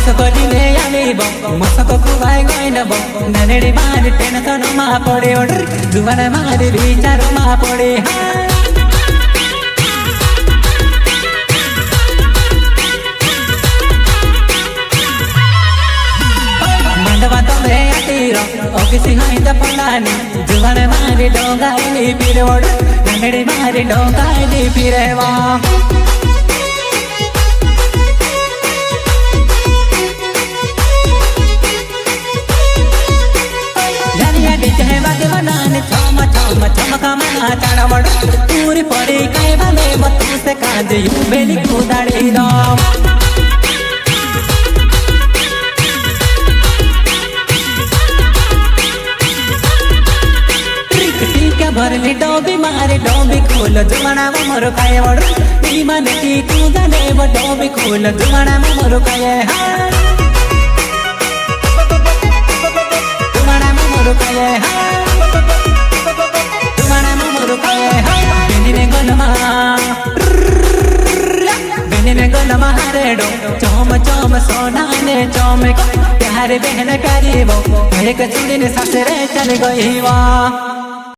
मसकलीले आलेब मसकको भाइ गएन ब ननेडी मारे टेन्सनमा पडे जुवान मारे विचारमा पडे माण्डवा तले आतिर ओकिसी हैद पलानी जुवान मारे डोगाइले पिरेवड ननेडी मारे डोगाइले पिरेवा चढ़वड़ पूरी पड़ी कई भले मतू से कांजे यू बेली खुदाड़ी दो टीका भरली डोबी मारे डोबी खोल जुमाना मरो खाए वड़ ती मन की तू जाने वो डोबी खोल जुमाना मरो खाए जुमाना मरो खाए हारेडो चौम चौम सोनाने चौम प्यारे बहन करीबो एक चुड़ी ने ससुरे चल गई वा।